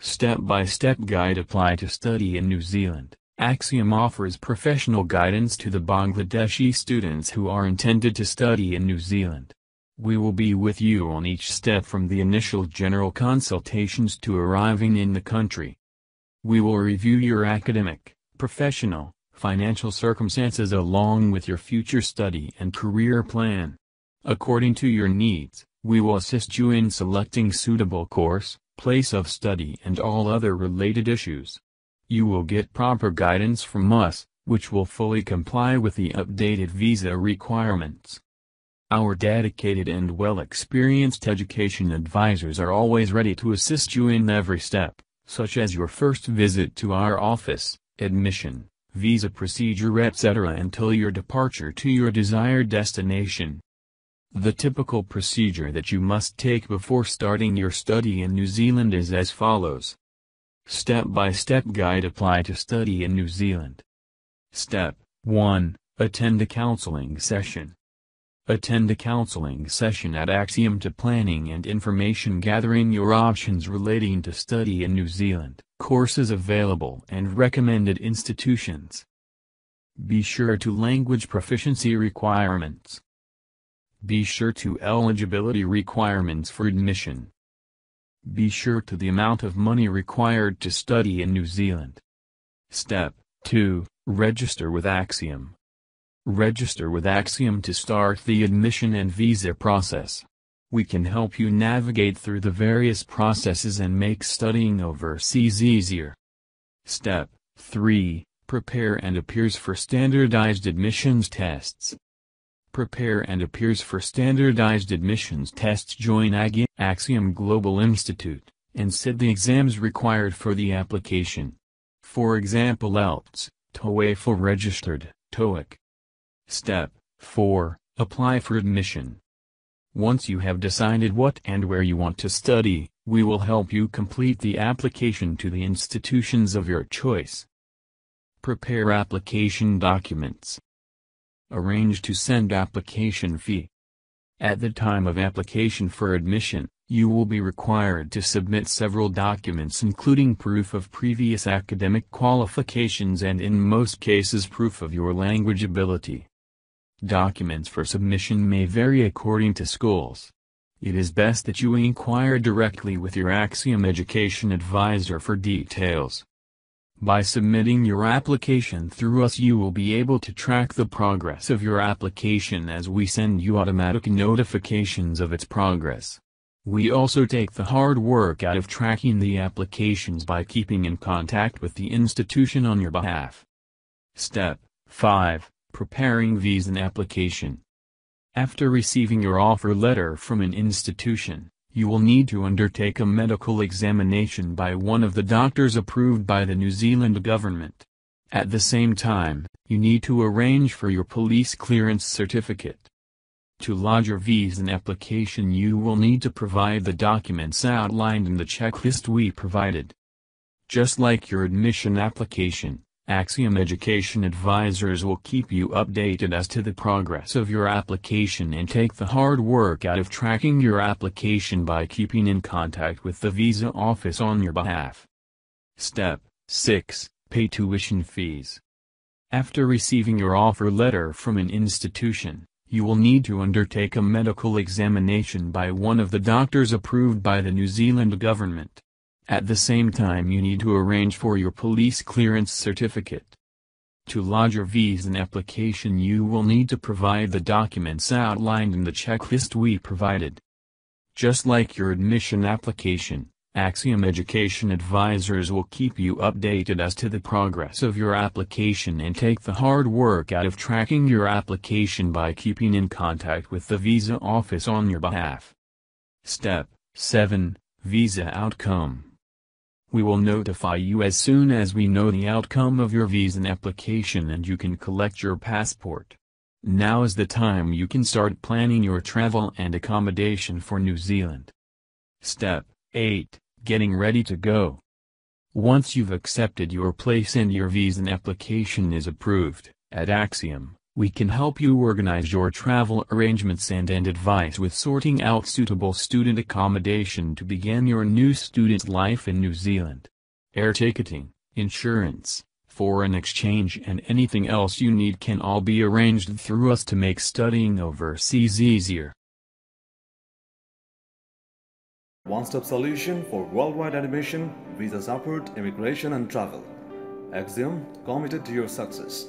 Step-by-step guide apply to study in New Zealand. Axiom offers professional guidance to the Bangladeshi students who are intended to study in New Zealand. We will be with you on each step from the initial general consultations to arriving in the country. We will review your academic, professional, financial circumstances along with your future study and career plan. According to your needs, we will assist you in selecting suitable course, place of study and all other related issues. You will get proper guidance from us, which will fully comply with the updated visa requirements. Our dedicated and well-experienced education advisors are always ready to assist you in every step, such as your first visit to our office, admission, visa procedure etc. until your departure to your desired destination. The typical procedure that you must take before starting your study in New Zealand is as follows. Step-by-step guide apply to study in New Zealand. Step 1. Attend a counseling session. Attend a counseling session at Axiom to planning and information gathering your options relating to study in New Zealand, courses available and recommended institutions. Be sure to language proficiency requirements. Be sure to eligibility requirements for admission. Be sure to the amount of money required to study in New Zealand. Step 2. Register with Axiom. Register with Axiom to start the admission and visa process. We can help you navigate through the various processes and make studying overseas easier. Step 3. Prepare and appears for standardized admissions tests. Prepare and appears for standardized admissions tests. Join Axiom Global Institute, and sit the exams required for the application. For example IELTS, TOEFL registered, TOEIC. Step 4. Apply for admission. Once you have decided what and where you want to study, we will help you complete the application to the institutions of your choice. Prepare application documents. Arrange to send application fee. At the time of application for admission, you will be required to submit several documents including proof of previous academic qualifications and in most cases proof of your language ability. Documents for submission may vary according to schools. It is best that you inquire directly with your Axiom education advisor for details. By submitting your application through us, you will be able to track the progress of your application as we send you automatic notifications of its progress. We also take the hard work out of tracking the applications by keeping in contact with the institution on your behalf. Step 5. Preparing visa application. After receiving your offer letter from an institution, you will need to undertake a medical examination by one of the doctors approved by the New Zealand government. At the same time, you need to arrange for your police clearance certificate. To lodge your visa application, you will need to provide the documents outlined in the checklist we provided. Just like your admission application, Axiom education advisors will keep you updated as to the progress of your application and take the hard work out of tracking your application by keeping in contact with the visa office on your behalf. Step 6. Pay tuition fees. After receiving your offer letter from an institution, you will need to undertake a medical examination by one of the doctors approved by the New Zealand government. At the same time, you need to arrange for your police clearance certificate. To lodge your visa application, you will need to provide the documents outlined in the checklist we provided. Just like your admission application, Axiom education advisors will keep you updated as to the progress of your application and take the hard work out of tracking your application by keeping in contact with the visa office on your behalf. Step 7. Visa outcome. We will notify you as soon as we know the outcome of your visa application and you can collect your passport. Now is the time you can start planning your travel and accommodation for New Zealand. Step 8. Getting ready to go. Once you've accepted your place and your visa application is approved, at Axiom, We can help you organize your travel arrangements and advise with sorting out suitable student accommodation to begin your new student life in New Zealand. Air ticketing, insurance, foreign exchange and anything else you need can all be arranged through us to make studying overseas easier. One-stop solution for worldwide admission, visa support, immigration and travel. Axiom, committed to your success.